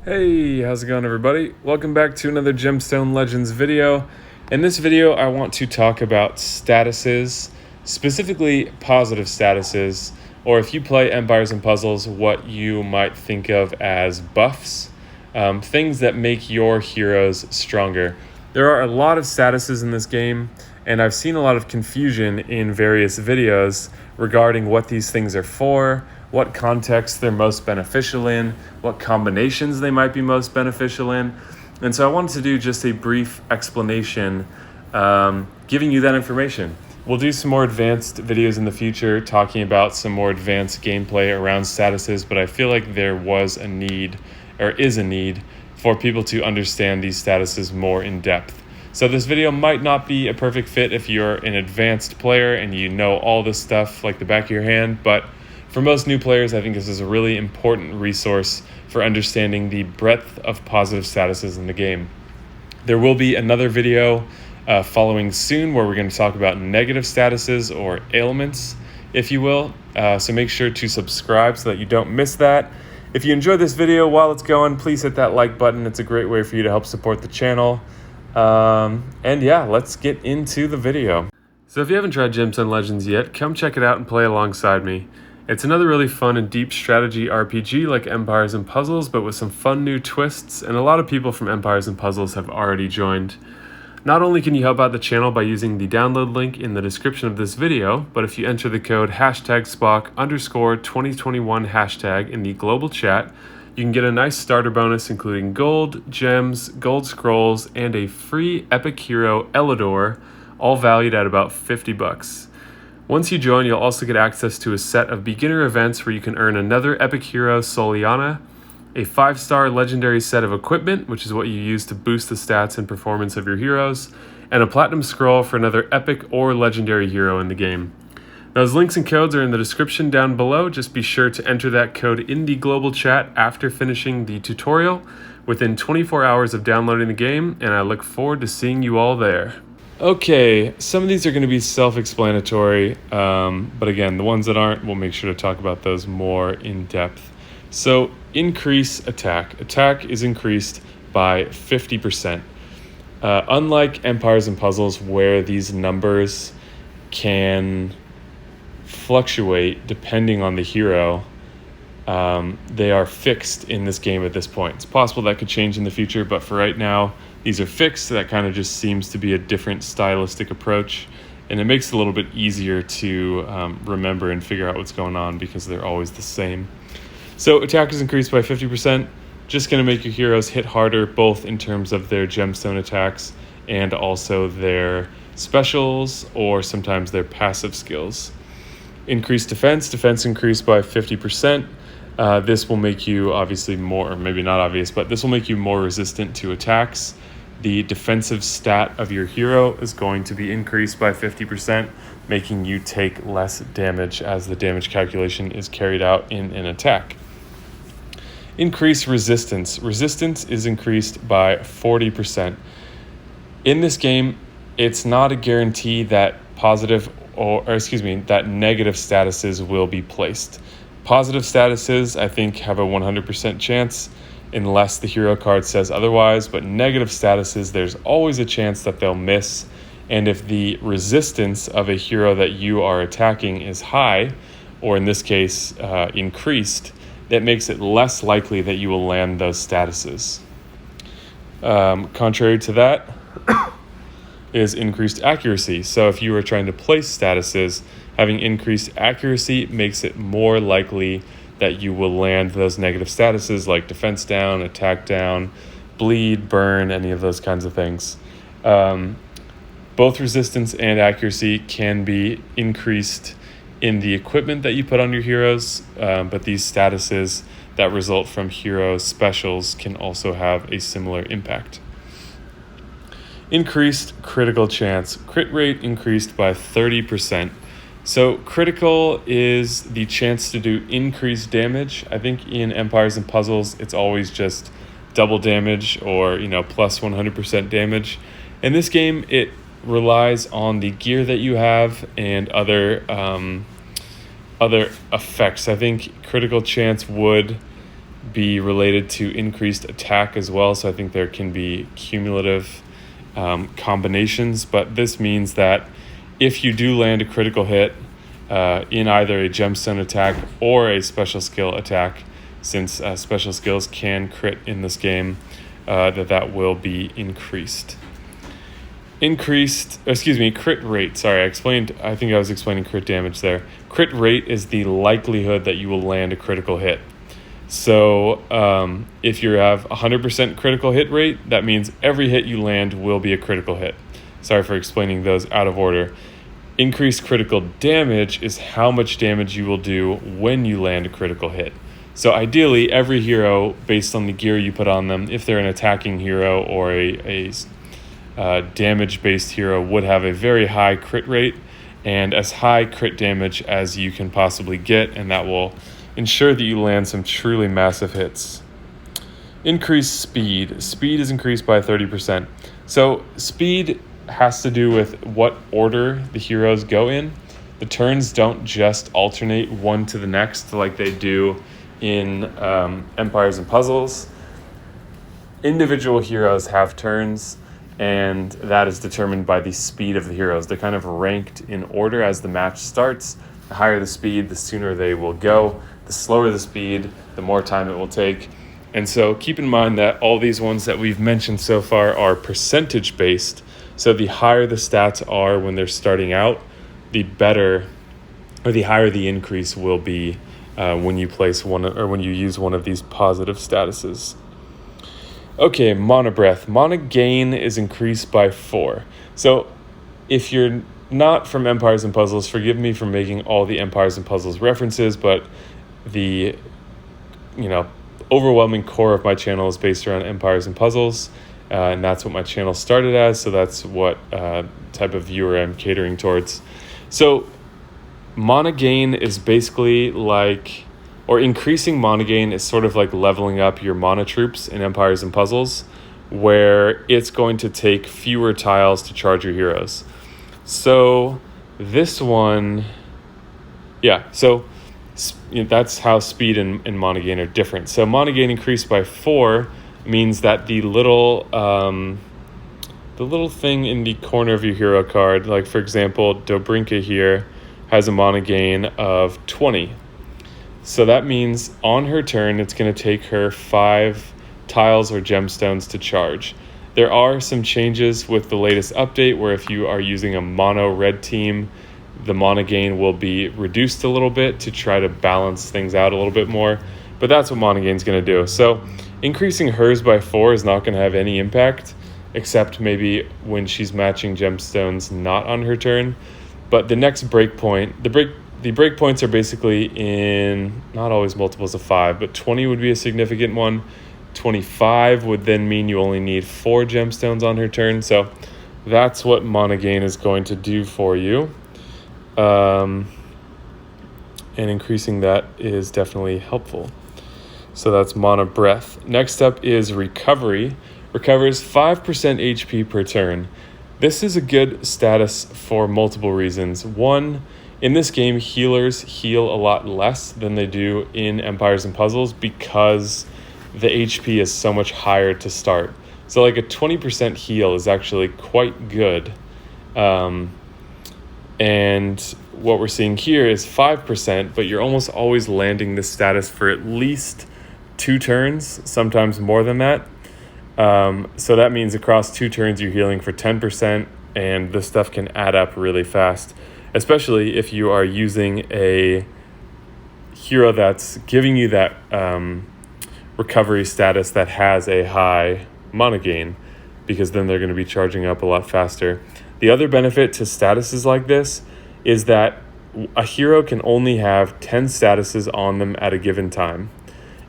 Hey, how's it going everybody? Welcome back to another Gemstone Legends video. In this video, I want to talk about statuses, specifically positive statuses, or if you play Empires and Puzzles, what you might think of as buffs, things that make your heroes stronger. There are a lot of statuses in this game, and I've seen a lot of confusion in various videos regarding what these things are for, what context they're most beneficial in, what combinations they might be most beneficial in. And so I wanted to do just a brief explanation, giving you that information. We'll do some more advanced videos in the future talking about some more advanced gameplay around statuses, but I feel like there was a need, or is a need, for people to understand these statuses more in depth. So this video might not be a perfect fit if you're an advanced player and you know all this stuff like the back of your hand, but for most new players, I think this is a really important resource for understanding the breadth of positive statuses in the game. There will be another video following soon where we're going to talk about negative statuses or ailments, if you will. So make sure to subscribe so that you don't miss that. If you enjoyed this video while it's going, please hit that like button. It's a great way for you to help support the channel. And yeah, let's get into the video. So if you haven't tried Gemstone Legends yet, come check it out and play alongside me. It's another really fun and deep strategy RPG like Empires and Puzzles, but with some fun new twists, and a lot of people from Empires and Puzzles have already joined. Not only can you help out the channel by using the download link in the description of this video, but if you enter the code #Spock_2021 hashtag in the global chat, you can get a nice starter bonus including gold, gems, gold scrolls, and a free epic hero Elidor, all valued at about $50. Once you join, you'll also get access to a set of beginner events where you can earn another epic hero Soliana, a 5-star legendary set of equipment, which is what you use to boost the stats and performance of your heroes, and a platinum scroll for another epic or legendary hero in the game. Those links and codes are in the description down below. Just be sure to enter that code in the global chat after finishing the tutorial within 24 hours of downloading the game, and I look forward to seeing you all there. Okay, some of these are going to be self-explanatory, but again, the ones that aren't, we'll make sure to talk about those more in depth. So, increase attack. Attack is increased by 50%. Unlike Empires and Puzzles, where these numbers can fluctuate depending on the hero, they are fixed in this game at this point. It's possible that could change in the future, but for right now, these are fixed. So that kind of just seems to be a different stylistic approach, and it makes it a little bit easier to remember and figure out what's going on because they're always the same. So attack is increased by 50%, just going to make your heroes hit harder, both in terms of their gemstone attacks and also their specials or sometimes their passive skills. Increased defense. Defense increased by 50%. This will make you obviously more, or maybe not obvious, but this will make you more resistant to attacks. The defensive stat of your hero is going to be increased by 50%, making you take less damage as the damage calculation is carried out in an attack. Increased resistance. Resistance is increased by 40%. In this game, it's not a guarantee that that negative statuses will be placed. Positive statuses, I think, have a 100% chance unless the hero card says otherwise, but negative statuses, there's always a chance that they'll miss, and if the resistance of a hero that you are attacking is high, or in this case, increased, that makes it less likely that you will land those statuses. Contrary to that is increased accuracy. So if you are trying to place statuses, having increased accuracy makes it more likely that you will land those negative statuses like defense down, attack down, bleed, burn, any of those kinds of things. Both resistance and accuracy can be increased in the equipment that you put on your heroes, but these statuses that result from hero specials can also have a similar impact. Increased critical chance. Crit rate increased by 30%. So critical is the chance to do increased damage. I think in Empires and Puzzles, it's always just double damage or, plus 100% damage. In this game, it relies on the gear that you have and other effects. I think critical chance would be related to increased attack as well. So I think there can be cumulative combinations, but this means that if you do land a critical hit in either a gemstone attack or a special skill attack, since special skills can crit in this game, that will be increased. Crit rate. Sorry, I think I was explaining crit damage there. Crit rate is the likelihood that you will land a critical hit. So if you have 100% critical hit rate, that means every hit you land will be a critical hit. Sorry for explaining those out of order. Increased critical damage is how much damage you will do when you land a critical hit. So ideally, every hero, based on the gear you put on them, if they're an attacking hero or a damage-based hero, would have a very high crit rate and as high crit damage as you can possibly get, and that will ensure that you land some truly massive hits. Increased speed. Speed is increased by 30%. So speed has to do with what order the heroes go in. The turns don't just alternate one to the next like they do in Empires and Puzzles. Individual heroes have turns, and that is determined by the speed of the heroes. They're kind of ranked in order as the match starts. The higher the speed, the sooner they will go. The slower the speed, the more time it will take. And so keep in mind that all these ones that we've mentioned so far are percentage based. So the higher the stats are when they're starting out, the better or the higher the increase will be when you place one or when you use one of these positive statuses. Okay, Mana Breath. Mana gain is increased by 4. So if you're not from Empires and Puzzles, forgive me for making all the Empires and Puzzles references, but the overwhelming core of my channel is based around Empires and Puzzles, and that's what my channel started as, so that's what type of viewer I'm catering towards. So mana gain is basically like, or increasing mana gain is sort of like leveling up your mana troops in Empires and Puzzles, where it's going to take fewer tiles to charge your heroes. So this one, that's how speed and mana gain are different. So mana gain increased by 4 means that the little thing in the corner of your hero card, like for example, Dobrinka here has a mana gain of 20. So that means on her turn, it's going to take her 5 tiles or gemstones to charge. There are some changes with the latest update where if you are using a mono red team, the mana gain will be reduced a little bit to try to balance things out a little bit more. But that's what mana gain is going to do. So increasing hers by 4 is not going to have any impact, except maybe when she's matching gemstones not on her turn. But the next breakpoint, the breakpoints are basically in not always multiples of 5, but 20 would be a significant one. 25 would then mean you only need 4 gemstones on her turn. So that's what mana gain is going to do for you. And increasing that is definitely helpful. So that's Mana Breath. Next up is Recovery. Recovers 5% HP per turn. This is a good status for multiple reasons. One, in this game, healers heal a lot less than they do in Empires and Puzzles because the HP is so much higher to start. So like a 20% heal is actually quite good. And what we're seeing here is 5%, but you're almost always landing this status for at least 2 turns, sometimes more than that. So that means across 2 turns you're healing for 10%, and this stuff can add up really fast, especially if you are using a hero that's giving you that recovery status that has a high mana gain, because then they're going to be charging up a lot faster. The other benefit to statuses like this is that a hero can only have 10 statuses on them at a given time.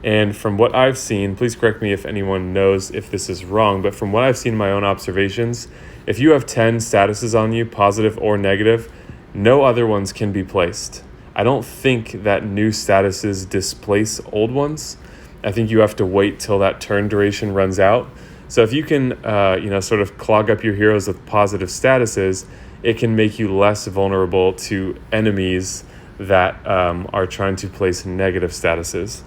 And from what I've seen, please correct me if anyone knows if this is wrong, but from what I've seen in my own observations, if you have 10 statuses on you, positive or negative, no other ones can be placed. I don't think that new statuses displace old ones. I think you have to wait till that turn duration runs out. So if you can, sort of clog up your heroes with positive statuses, it can make you less vulnerable to enemies that are trying to place negative statuses.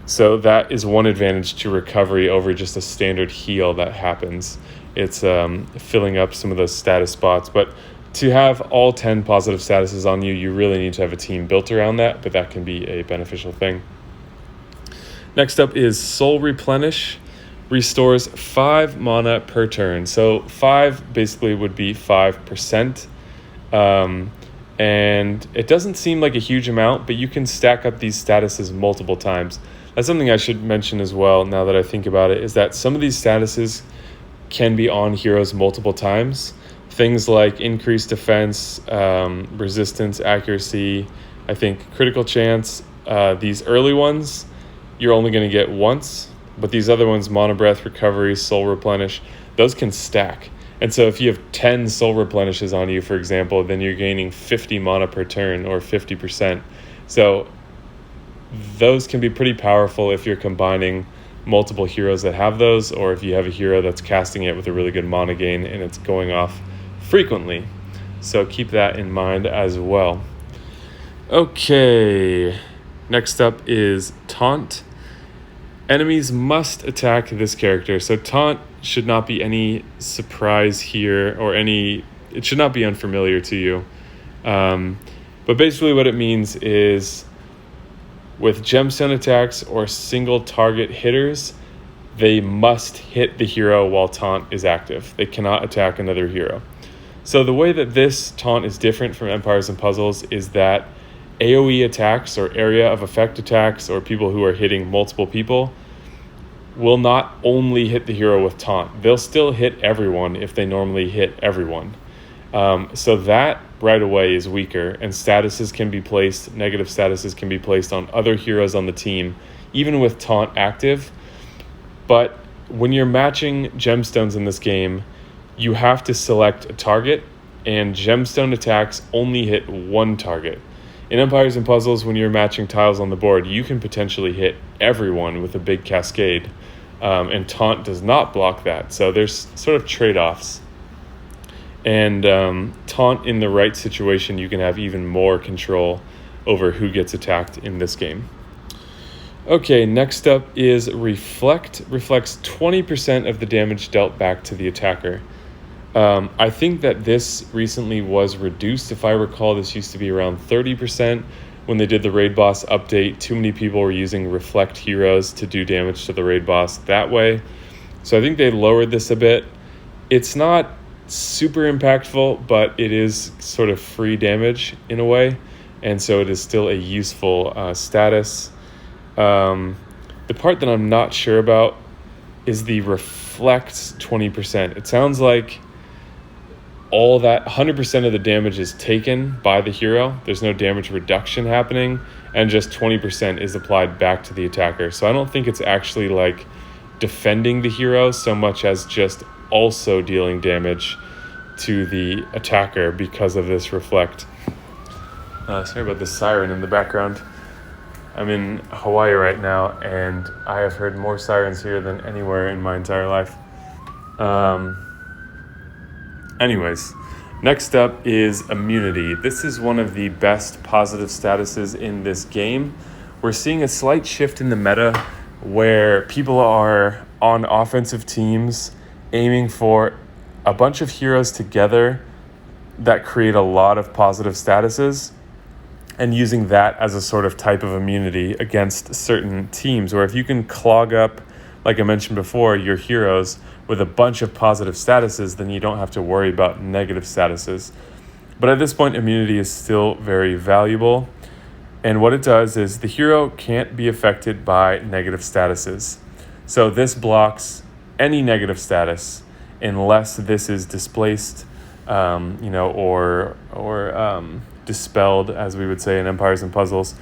So that is one advantage to recovery over just a standard heal that happens. It's filling up some of those status spots. But to have all 10 positive statuses on you, you really need to have a team built around that, but that can be a beneficial thing. Next up is Soul Replenish. Restores 5 mana per turn. So 5 basically would be 5%. And it doesn't seem like a huge amount, but you can stack up these statuses multiple times. That's something I should mention as well, now that I think about it, is that some of these statuses can be on heroes multiple times. Things like increased defense, resistance, accuracy, I think critical chance. These early ones, you're only going to get once, but these other ones, Mana Breath, Recovery, Soul Replenish, those can stack. And so if you have 10 Soul Replenishes on you, for example, then you're gaining 50 mana per turn, or 50%. So those can be pretty powerful if you're combining multiple heroes that have those, or if you have a hero that's casting it with a really good mana gain and it's going off frequently. So keep that in mind as well. Okay, next up is Taunt. Enemies must attack this character. So Taunt should not be any surprise here, or it should not be unfamiliar to you. But basically what it means is with gemstone attacks or single target hitters, they must hit the hero while Taunt is active. They cannot attack another hero. So the way that this Taunt is different from Empires and Puzzles is that AoE attacks, or area of effect attacks, or people who are hitting multiple people, will not only hit the hero with Taunt. They'll still hit everyone if they normally hit everyone. So that right away is weaker, and negative statuses can be placed on other heroes on the team, even with Taunt active. But when you're matching gemstones in this game, you have to select a target, and gemstone attacks only hit one target. In Empires and Puzzles, when you're matching tiles on the board, you can potentially hit everyone with a big cascade, and Taunt does not block that. So there's sort of trade-offs. And Taunt in the right situation, you can have even more control over who gets attacked in this game. Okay, next up is Reflect. Reflects 20% of the damage dealt back to the attacker. I think that this recently was reduced. If I recall, this used to be around 30% when they did the raid boss update. Too many people were using Reflect heroes to do damage to the raid boss that way. So I think they lowered this a bit. It's not super impactful, but it is sort of free damage in a way. And so it is still a useful status. The part that I'm not sure about is the Reflect 20%. It sounds like all that 100% of the damage is taken by the hero. There's no damage reduction happening, and just 20% is applied back to the attacker. So I don't think it's actually like defending the hero so much as just also dealing damage to the attacker because of this Reflect. Sorry about the siren in the background. I'm in Hawaii right now, and I have heard more sirens here than anywhere in my entire life. Anyways, next up is Immunity. This is one of the best positive statuses in this game. We're seeing a slight shift in the meta where people are on offensive teams aiming for a bunch of heroes together that create a lot of positive statuses, and using that as a sort of type of immunity against certain teams, where if you can clog up, like I mentioned before, your heroes with a bunch of positive statuses, then you don't have to worry about negative statuses. But at this point, immunity is still very valuable. And what it does is the hero can't be affected by negative statuses. So this blocks any negative status unless this is displaced, or dispelled, as we would say in Empires and Puzzles.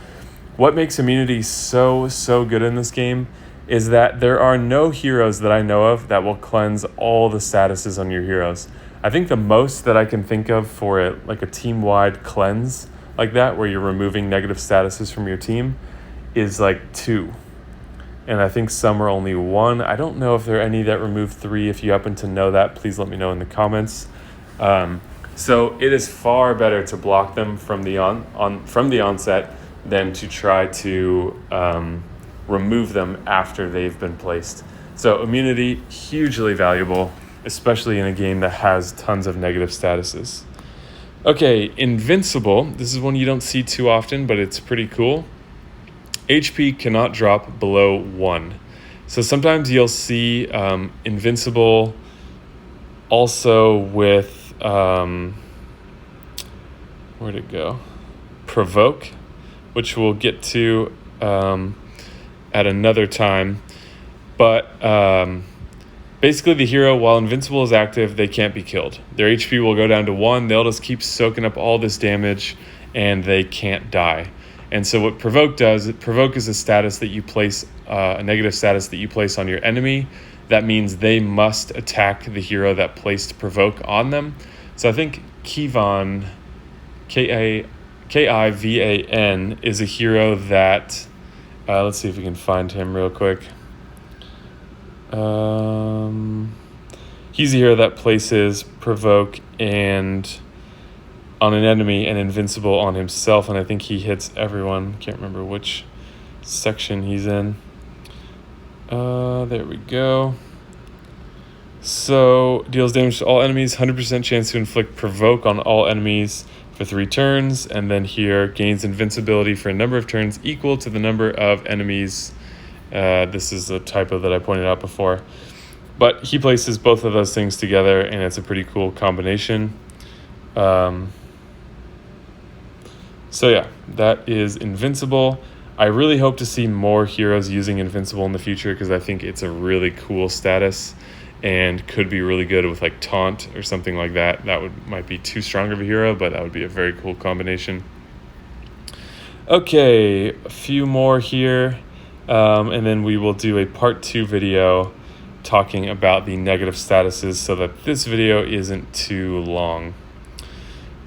What makes immunity so good in this game is that there are no heroes that I know of that will cleanse all the statuses on your heroes. I think the most that I can think of for a team-wide cleanse like that, where you're removing negative statuses from your team, is like 2. And I think some are only 1. I don't know if there are any that remove 3. If you happen to know that, please let me know in the comments. So it is far better to block them from the onset than to try to remove them after they've been placed. So immunity, hugely valuable, especially in a game that has tons of negative statuses. Okay, Invincible. This is one you don't see too often, but it's pretty cool. HP cannot drop below 1. So sometimes you'll see Invincible also with, where'd it go? Provoke, which we'll get to at another time. But basically the hero, while Invincible is active, they can't be killed. Their HP will go down to 1. They'll just keep soaking up all this damage, and they can't die. And so what Provoke does, Provoke is a status that you place, a negative status that you place on your enemy. That means they must attack the hero that placed Provoke on them. So I think Kivan, Kivan, is a hero that, let's see if we can find him real quick. He's a hero that places Provoke and on an enemy and Invincible on himself, and I think he hits everyone. Can't remember which section he's in. There we go. So deals damage to all enemies, 100% chance to inflict Provoke on all enemies for 3 turns, and then here gains Invincibility for a number of turns equal to the number of enemies. This is a typo that I pointed out before. But he places both of those things together, and it's a pretty cool combination. So yeah, that is Invincible. I really hope to see more heroes using Invincible in the future because I think it's a really cool status and could be really good with like Taunt or something like that. That might be too strong of a hero, but that would be a very cool combination. Okay, a few more here. And then we will do a part 2 video talking about the negative statuses so that this video isn't too long.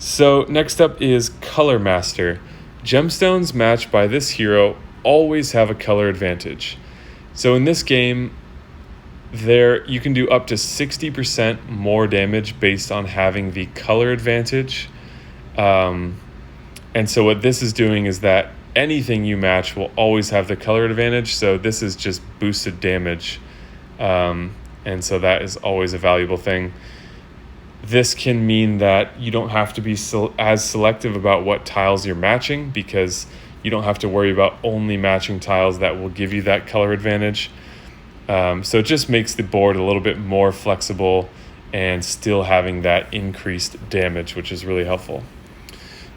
So next up is Color Master. Gemstones matched by this hero always have a color advantage. So in this game, you can do up to 60% more damage based on having the color advantage. And so what this is doing is that anything you match will always have the color advantage. So this is just boosted damage. And so that is always a valuable thing. This can mean that you don't have to be as selective about what tiles you're matching because you don't have to worry about only matching tiles that will give you that color advantage. So it just makes the board a little bit more flexible and still having that increased damage, which is really helpful.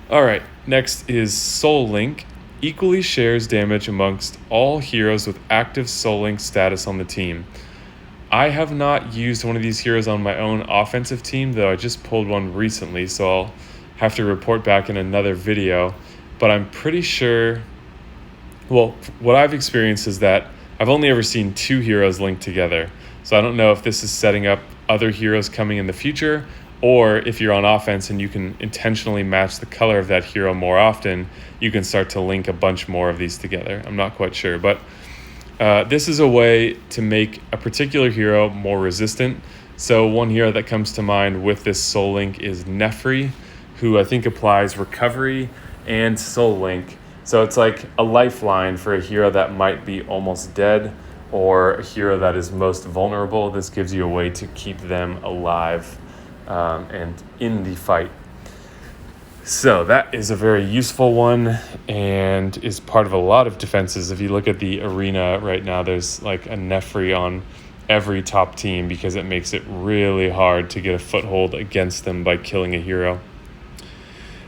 All right, next is Soul Link. Equally shares damage amongst all heroes with active Soul Link status on the team. I have not used one of these heroes on my own offensive team, though I just pulled one recently, so I'll have to report back in another video. But I'm pretty sure, well, what I've experienced is that I've only ever seen 2 heroes linked together. So I don't know if this is setting up other heroes coming in the future, or if you're on offense and you can intentionally match the color of that hero more often, you can start to link a bunch more of these together. I'm not quite sure, but this is a way to make a particular hero more resistant. So one hero that comes to mind with this Soul Link is Nefri, who I think applies Recovery and Soul Link. So it's like a lifeline for a hero that might be almost dead or a hero that is most vulnerable. This gives you a way to keep them alive and in the fight. So that is a very useful one and is part of a lot of defenses. If you look at the arena right now, there's like a Nefri on every top team because it makes it really hard to get a foothold against them by killing a hero.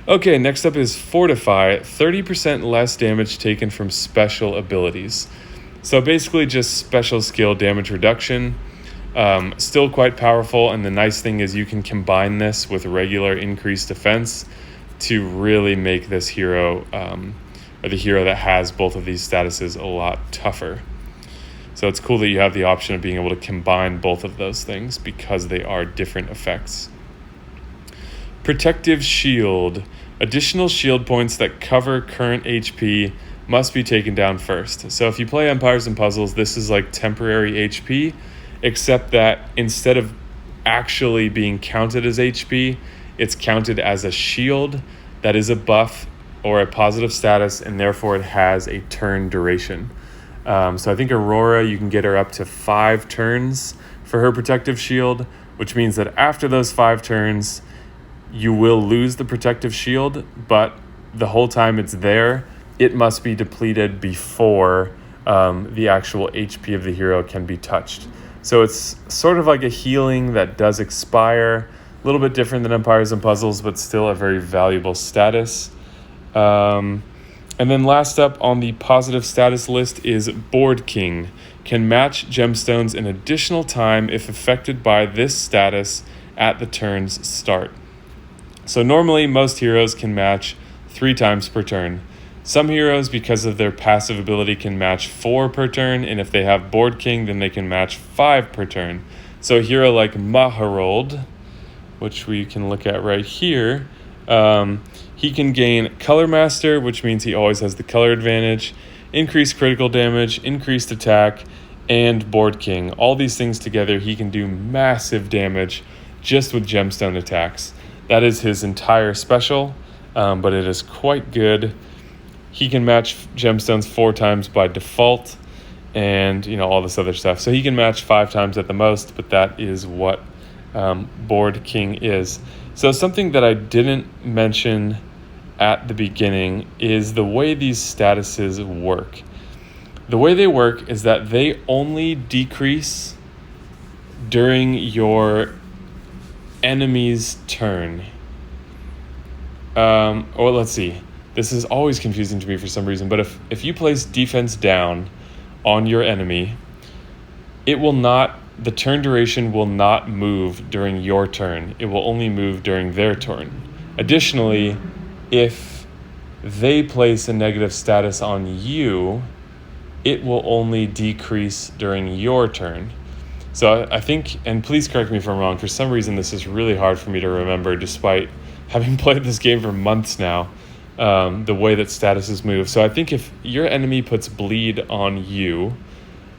Okay, next up is Fortify, 30% less damage taken from special abilities. So basically just special skill damage reduction. Still quite powerful, and the nice thing is you can combine this with regular increased defense to really make this hero, or the hero that has both of these statuses, a lot tougher. So it's cool that you have the option of being able to combine both of those things because they are different effects. Protective Shield. Additional shield points that cover current HP must be taken down first. So if you play Empires and Puzzles, this is like temporary HP, except that instead of actually being counted as HP, it's counted as a shield that is a buff or a positive status, and therefore it has a turn duration. So I think Aurora, you can get her up to 5 turns for her protective shield, which means that after those 5 turns, you will lose the protective shield, but the whole time it's there, it must be depleted before the actual HP of the hero can be touched. So it's sort of like a healing that does expire, a little bit different than Empires and Puzzles, but still a very valuable status. And then last up on the positive status list is Board King. Can match gemstones an additional time if affected by this status at the turn's start. So normally most heroes can match 3 times per turn. Some heroes, because of their passive ability, can match 4 per turn, and if they have Board King, then they can match 5 per turn. So a hero like Maharold, which we can look at right here, he can gain Color Master, which means he always has the color advantage, increased critical damage, increased attack, and Board King. All these things together, he can do massive damage just with gemstone attacks. That is his entire special, but it is quite good. He can match gemstones 4 times by default, and all this other stuff. So he can match 5 times at the most, but that is what Board King is. So something that I didn't mention at the beginning is the way these statuses work. The way they work is that they only decrease during your enemy's turn. Or let's see. This is always confusing to me for some reason, but if you place defense down on your enemy, the turn duration will not move during your turn. It will only move during their turn. Additionally, if they place a negative status on you, it will only decrease during your turn. So I think, and please correct me if I'm wrong, for some reason this is really hard for me to remember despite having played this game for months now, the way that statuses move. So I think if your enemy puts bleed on you,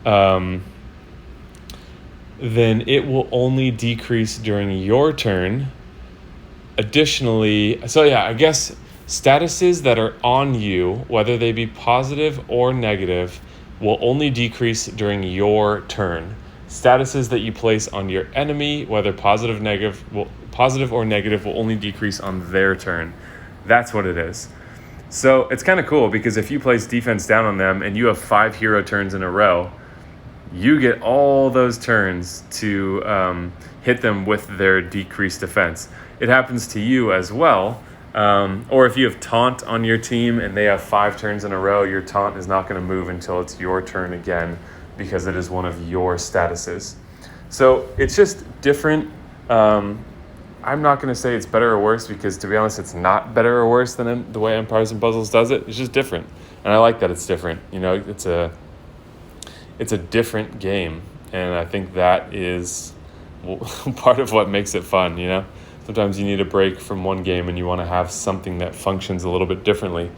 then it will only decrease during your turn. Additionally, I guess statuses that are on you, whether they be positive or negative, will only decrease during your turn. Statuses that you place on your enemy, whether positive or negative, will only decrease on their turn. That's what it is. So it's kind of cool because if you place defense down on them and you have 5 hero turns in a row, you get all those turns to hit them with their decreased defense. It happens to you as well. Or if you have Taunt on your team and they have 5 turns in a row, your Taunt is not going to move until it's your turn again because it is one of your statuses. So it's just different. I'm not going to say it's better or worse because, to be honest, it's not better or worse than the way Empires and Puzzles does it. It's just different. And I like that it's different. It's a different game. And I think that is part of what makes it fun, Sometimes you need a break from one game and you want to have something that functions a little bit differently.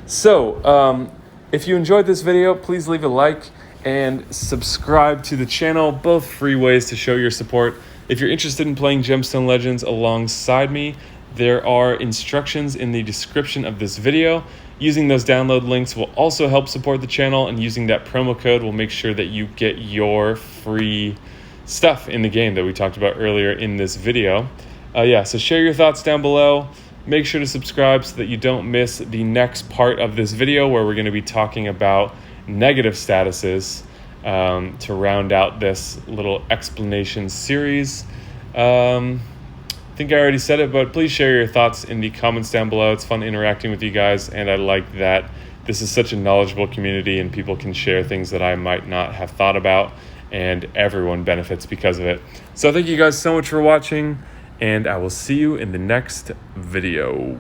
So if you enjoyed this video, please leave a like and subscribe to the channel. Both free ways to show your support. If you're interested in playing Gemstone Legends alongside me, there are instructions in the description of this video. Using those download links will also help support the channel, and using that promo code will make sure that you get your free stuff in the game that we talked about earlier in this video. So share your thoughts down below. Make sure to subscribe so that you don't miss the next part of this video where we're going to be talking about negative statuses to round out this little explanation series. I think I already said it, but please share your thoughts in the comments down below. It's fun interacting with you guys, and I like that this is such a knowledgeable community and people can share things that I might not have thought about, and everyone benefits because of it. So thank you guys so much for watching, and I will see you in the next video.